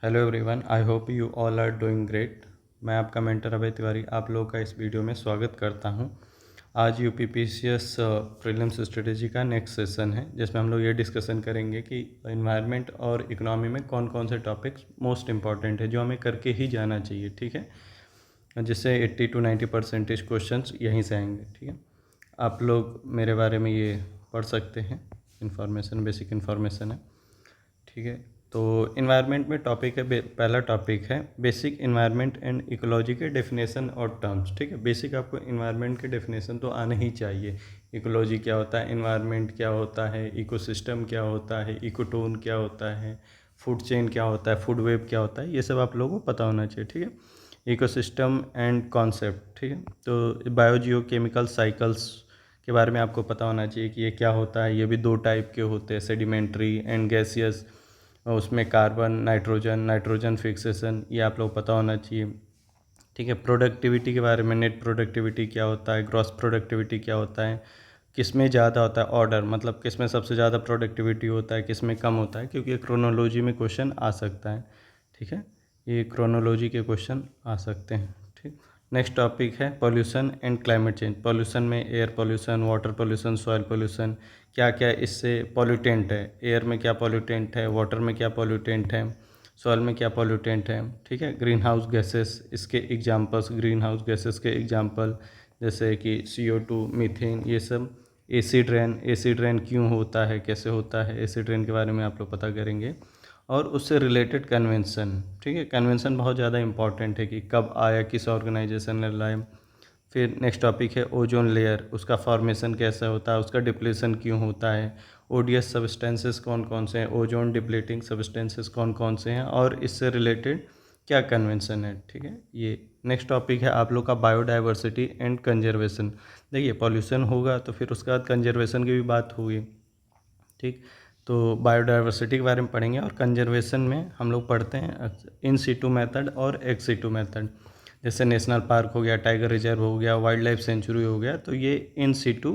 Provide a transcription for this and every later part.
Hello everyone, I hope you all are doing great. मैं आपका mentor अभय तिवारी आप लोगों का इस वीडियो में स्वागत करता हूं। आज यूपीपीसीएस प्रीलिम्स स्ट्रेटेजी का नेक्स्ट सेशन है, जिसमें हम लोग ये डिस्कशन करेंगे कि इन्वायरमेंट और इकोनॉमी में कौन कौन से टॉपिक्स मोस्ट इंपॉर्टेंट है जो हमें करके ही जाना चाहिए। ठीक है, जिससे 80 to 90% क्वेश्चन यहीं से आएंगे। ठीक है, आप लोग मेरे बारे में ये पढ़ सकते हैं, इंफॉर्मेशन बेसिक इन्फॉर्मेशन है। ठीक है, तो इन्वायरमेंट में टॉपिक है, पहला टॉपिक है बेसिक इन्वायरमेंट एंड इकोलॉजी के डेफिनेशन और टर्म्स। ठीक है, बेसिक आपको इन्वायरमेंट के डेफिनेशन तो आने ही चाहिए। इकोलॉजी क्या होता है, इन्वायरमेंट क्या होता है, इकोसिस्टम क्या होता है, इकोटोन क्या होता है, फूड चेन क्या होता है, फूड वेब क्या होता है, ये सब आप लोगों को पता होना चाहिए। ठीक है, इकोसिस्टम एंड कॉन्सेप्ट। ठीक है, तो बायोजियो केमिकल साइकिल्स के बारे में आपको पता होना चाहिए कि ये क्या होता है। ये भी दो टाइप के होते हैं, सेडिमेंट्री एंड गैसियस। उसमें कार्बन, नाइट्रोजन, नाइट्रोजन फिक्सेशन, ये आप लोग पता होना चाहिए। ठीक है, प्रोडक्टिविटी के बारे में, नेट प्रोडक्टिविटी क्या होता है, ग्रॉस प्रोडक्टिविटी क्या होता है, किस में ज़्यादा होता है ऑर्डर, मतलब किस में सबसे ज़्यादा प्रोडक्टिविटी होता है, किस में कम होता है, क्योंकि क्रोनोलॉजी में क्वेश्चन आ सकता है। ठीक है, ये क्रोनोलॉजी के क्वेश्चन आ सकते हैं। ठीक, नेक्स्ट टॉपिक है pollution and climate change. Pollution में air pollution, water pollution, soil pollution, क्या क्या इससे पॉल्यूटेंट है, एयर में क्या पॉल्यूटेंट है, वाटर में क्या पॉल्यूटेंट है, सॉइल में क्या पॉल्यूटेंट है। ठीक है, ग्रीन हाउस गैसेस, इसके एग्जांपल्स, ग्रीन हाउस गैसेस के एग्जांपल जैसे कि CO2, मीथेन, ये सब। एसिड रेन क्यों होता है, कैसे होता है, एसिड रेन के बारे में आप लोग पता करेंगे। और उससे रिलेटेड कन्वेंशन। ठीक है, कन्वेंशन बहुत ज़्यादा इंपॉर्टेंट है कि कब आया, किस ऑर्गेनाइजेशन ने लाया। फिर नेक्स्ट टॉपिक है ओजोन लेयर, उसका फॉर्मेशन कैसा होता है, उसका डिप्लीशन क्यों होता है, ओडियस सब्सटेंसेस कौन कौन से हैं, ओजोन डिप्लीटिंग सब्सटेंसेस कौन कौन से हैं, और इससे रिलेटेड क्या कन्वेंशन है। ठीक है, ये नेक्स्ट टॉपिक है आप लोग का बायोडाइवर्सिटी एंड कंजर्वेशन। देखिए, पॉल्यूशन होगा तो फिर उसके बाद कंजर्वेशन की भी बात होगी। ठीक, तो बायोडाइवर्सिटी के बारे में पढ़ेंगे, और कंजर्वेशन में हम लोग पढ़ते हैं इन सीटू मेथड और एक्स सीटू मेथड। जैसे नेशनल पार्क हो गया, टाइगर रिजर्व हो गया, वाइल्ड लाइफ सेंचुरी हो गया, तो ये इन सीटू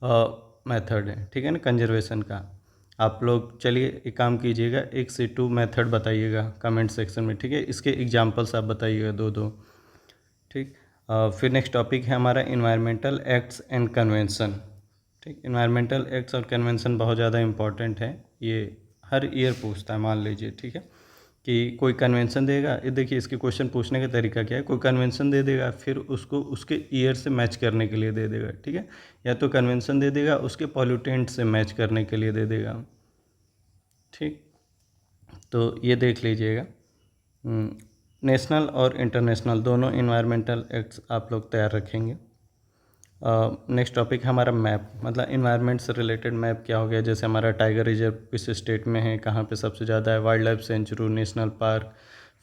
मेथड है। ठीक है ना, कंजर्वेशन का। आप लोग चलिए एक काम कीजिएगा, एक सीटू मेथड बताइएगा कमेंट सेक्शन में। ठीक है, इसके एग्जांपल्स आप बताइएगा दो दो। ठीक, फिर नेक्स्ट टॉपिक है हमारा इन्वायरमेंटल एक्ट्स एंड कन्वेंशन। ठीक, इन्वायरमेंटल एक्ट्स और कन्वेंशन बहुत ज़्यादा इंपॉर्टेंट है, ये हर ईयर पूछता है। मान लीजिए, ठीक है, कि कोई कन्वेंशन देगा, ये देखिए इसके क्वेश्चन पूछने का तरीका क्या है, कोई कन्वेंशन दे देगा, फिर उसको उसके ईयर से मैच करने के लिए दे देगा। ठीक है, या तो कन्वेंशन दे देगा उसके पॉल्यूटेंट से मैच करने के लिए दे देगा। ठीक, तो ये देख लीजिएगा। नेशनल और इंटरनेशनल दोनों इन्वायरमेंटल एक्ट्स आप लोग तैयार रखेंगे। नेक्स्ट टॉपिक है हमारा मैप, मतलब इन्वायरमेंट से रिलेटेड मैप क्या हो गया, जैसे हमारा टाइगर रिजर्व किस स्टेट में है, कहाँ पे सबसे ज़्यादा है, wild life sanctuary, national park.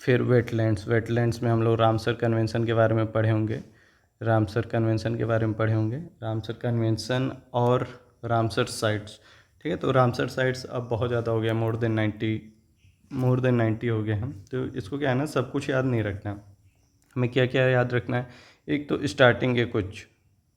फिर वेटलैंड्स, वेटलैंड्स में हम लोग रामसर कन्वेंशन के बारे में पढ़े होंगे, रामसर कन्वेंशन के बारे में पढ़े होंगे, रामसर कन्वेंशन और रामसर साइट्स। ठीक है, तो रामसर साइट्स अब बहुत ज़्यादा हो गया, मोर देन 90 हो गए हैं। तो इसको क्या है ना, सब कुछ याद नहीं रखना, हमें क्या क्या याद रखना है। एक तो स्टार्टिंग है कुछ।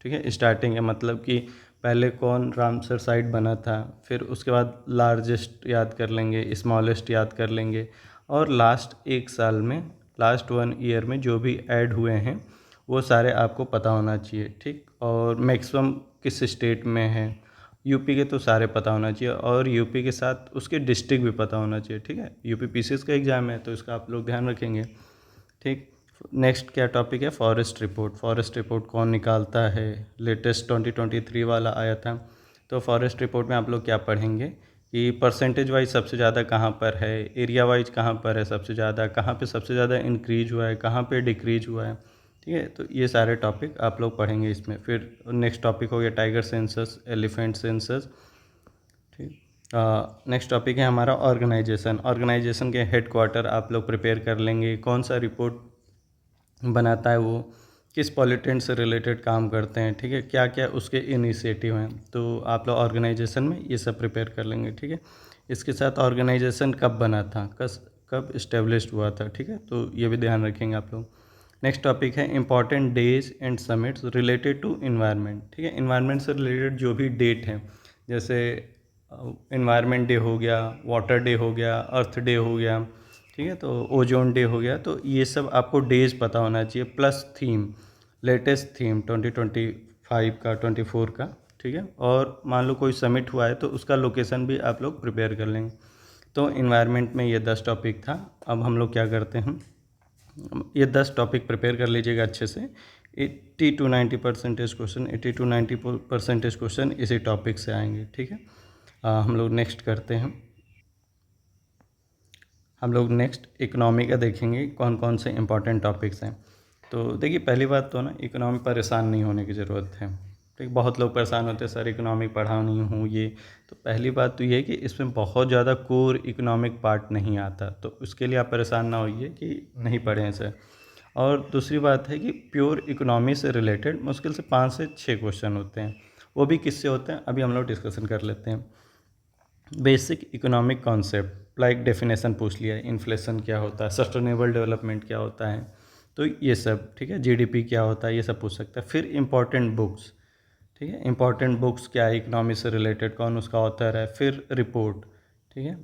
ठीक है, स्टार्टिंग है मतलब कि पहले कौन रामसर साइट बना था, फिर उसके बाद लार्जेस्ट याद कर लेंगे, स्मॉलेस्ट याद कर लेंगे, और लास्ट एक साल में, लास्ट 1 ईयर में जो भी ऐड हुए हैं वो सारे आपको पता होना चाहिए। ठीक, और मैक्सिमम किस स्टेट में है, यूपी के तो सारे पता होना चाहिए, और यूपी के साथ उसके डिस्ट्रिक्ट भी पता होना चाहिए। ठीक है, यूपी पीसीएस का एग्ज़ाम है तो इसका आप लोग ध्यान रखेंगे। ठीक, नेक्स्ट क्या टॉपिक है, फॉरेस्ट रिपोर्ट। फॉरेस्ट रिपोर्ट कौन निकालता है, लेटेस्ट 2023 वाला आया था। तो फॉरेस्ट रिपोर्ट में आप लोग क्या पढ़ेंगे कि परसेंटेज वाइज सबसे ज़्यादा कहाँ पर है, एरिया वाइज कहाँ पर है सबसे ज़्यादा, कहाँ पे सबसे ज़्यादा इंक्रीज हुआ है, कहाँ पे डिक्रीज हुआ है। ठीक है, तो ये सारे टॉपिक आप लोग पढ़ेंगे इसमें। फिर नेक्स्ट टॉपिक हो गया टाइगर सेंसस, एलिफेंट सेंसस। ठीक, नेक्स्ट टॉपिक है हमारा ऑर्गेनाइजेशन। ऑर्गेनाइजेशन के हेड क्वार्टर आप लोग प्रिपेयर कर लेंगे, कौन सा रिपोर्ट बनाता है वो, किस पॉलिटेंट से रिलेटेड काम करते हैं। ठीक है, क्या क्या उसके इनिशिएटिव हैं, तो आप लोग ऑर्गेनाइजेशन में ये सब प्रिपेयर कर लेंगे। ठीक है, इसके साथ ऑर्गेनाइजेशन कब बना था, कब इस्टेब्लिश्ड हुआ था। ठीक है, तो ये भी ध्यान रखेंगे आप लोग। नेक्स्ट टॉपिक है important days and summits related to environment. ठीक है, इन्वायरमेंट से रिलेटेड जो भी डेट हैं, जैसे इन्वायरमेंट डे हो गया, वाटर डे हो गया, अर्थ डे हो गया। ठीक है। तो ओजोन डे हो गया, तो ये सब आपको डेज पता होना चाहिए, प्लस थीम, लेटेस्ट थीम 2025 का, 24 का, ठीक है। और मान लो कोई समिट हुआ है तो उसका लोकेशन भी आप लोग प्रिपेयर कर लेंगे। तो इन्वायरमेंट में ये 10 टॉपिक था। अब हम लोग क्या करते हैं, ये 10 टॉपिक प्रिपेयर कर लीजिएगा अच्छे से। 80 to 90% क्वेश्चन, 80 to 90% क्वेश्चन इसी टॉपिक से आएंगे, ठीक है। हम लोग नेक्स्ट करते हैं। हम लोग नेक्स्ट इकोनॉमी का देखेंगे कौन कौन से इंपॉर्टेंट टॉपिक्स हैं। तो देखिए, पहली बात तो ना, इकोनॉमी परेशान नहीं होने की ज़रूरत है, ठीक। बहुत लोग परेशान होते हैं, सर इकोनॉमिक पढ़ा नहीं हूँ ये। तो पहली बात तो ये है कि इसमें बहुत ज़्यादा कोर इकोनॉमिक पार्ट नहीं आता, तो उसके लिए आप परेशान ना होइए कि नहीं पढ़े हैं सर। और दूसरी बात है कि प्योर इकोनॉमी से रिलेटेड मुश्किल से 5 से 6 क्वेश्चन होते हैं। वो भी किससे होते हैं अभी हम लोग डिस्कशन कर लेते हैं। Basic economic concept like definition पूछ लिया है, इन्फ्लेशन क्या होता है, सस्टेनेबल डेवलपमेंट क्या होता है, तो ये सब, ठीक है। जीडीपी क्या होता है, ये सब पूछ सकता है। फिर इंपॉर्टेंट बुक्स, ठीक है, इंपॉर्टेंट बुक्स क्या है इकोनॉमी से रिलेटेड, कौन उसका ऑथर है। फिर रिपोर्ट, ठीक है,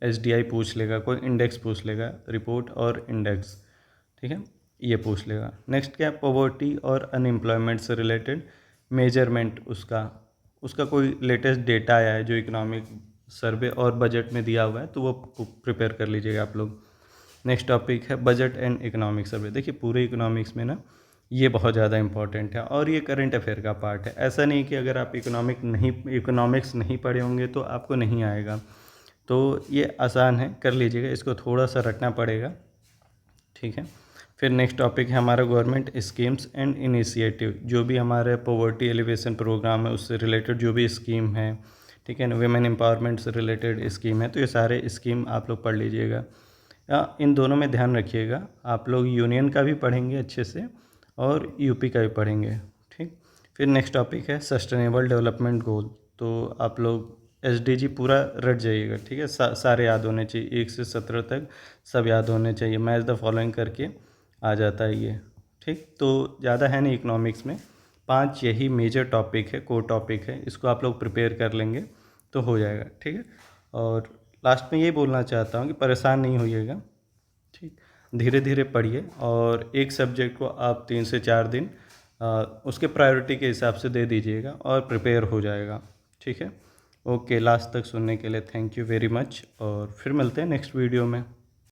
एसडीआई पूछ लेगा, कोई इंडेक्स पूछ लेगा, रिपोर्ट और इंडेक्स, ठीक है, ये पूछ लेगा। नेक्स्ट क्या है, पॉवर्टी और अनएम्प्लॉयमेंट से रिलेटेड मेजरमेंट, उसका उसका कोई लेटेस्ट डेटा आया है जो इकोनॉमिक सर्वे और बजट में दिया हुआ है, तो वो प्रिपेयर कर लीजिएगा आप लोग। नेक्स्ट टॉपिक है बजट एंड इकोनॉमिक सर्वे। देखिए, पूरे इकोनॉमिक्स में ना ये बहुत ज़्यादा इंपॉर्टेंट है और ये करंट अफेयर का पार्ट है। ऐसा नहीं कि अगर आप इकोनॉमिक्स नहीं पढ़े होंगे तो आपको नहीं आएगा। तो ये आसान है, कर लीजिएगा, इसको थोड़ा सा रटना पड़ेगा, ठीक है। फिर नेक्स्ट टॉपिक है हमारा गवर्नमेंट स्कीम्स एंड इनिशिएटिव, जो भी हमारे पॉवर्टी एलिवेशन प्रोग्राम है उससे रिलेटेड जो भी स्कीम है, ठीक है ना, वेमेन एम्पावरमेंट से रिलेटेड स्कीम है, तो ये सारे स्कीम आप लोग पढ़ लीजिएगा। इन दोनों में ध्यान रखिएगा, आप लोग यूनियन का भी पढ़ेंगे अच्छे से और यूपी का भी पढ़ेंगे, ठीक। फिर नेक्स्ट टॉपिक है सस्टेनेबल डेवलपमेंट गोल। तो आप लोग एसडीजी पूरा रट जाइएगा, ठीक है। सारे याद होने चाहिए, 1 से 17 तक सब याद होने चाहिए। मैच द फॉलोइंग करके आ जाता है ये, ठीक। तो ज़्यादा है नहीं इकोनॉमिक्स में, 5 यही मेजर टॉपिक है, कोर टॉपिक है, इसको आप लोग प्रिपेयर कर लेंगे तो हो जाएगा, ठीक है। और लास्ट में ये बोलना चाहता हूँ कि परेशान नहीं होइएगा, ठीक। धीरे धीरे पढ़िए और एक सब्जेक्ट को आप 3 से 4 दिन उसके प्रायोरिटी के हिसाब से दे दीजिएगा और प्रिपेयर हो जाएगा, ठीक है। ओके, लास्ट तक सुनने के लिए थैंक यू वेरी मच और फिर मिलते हैं नेक्स्ट वीडियो में।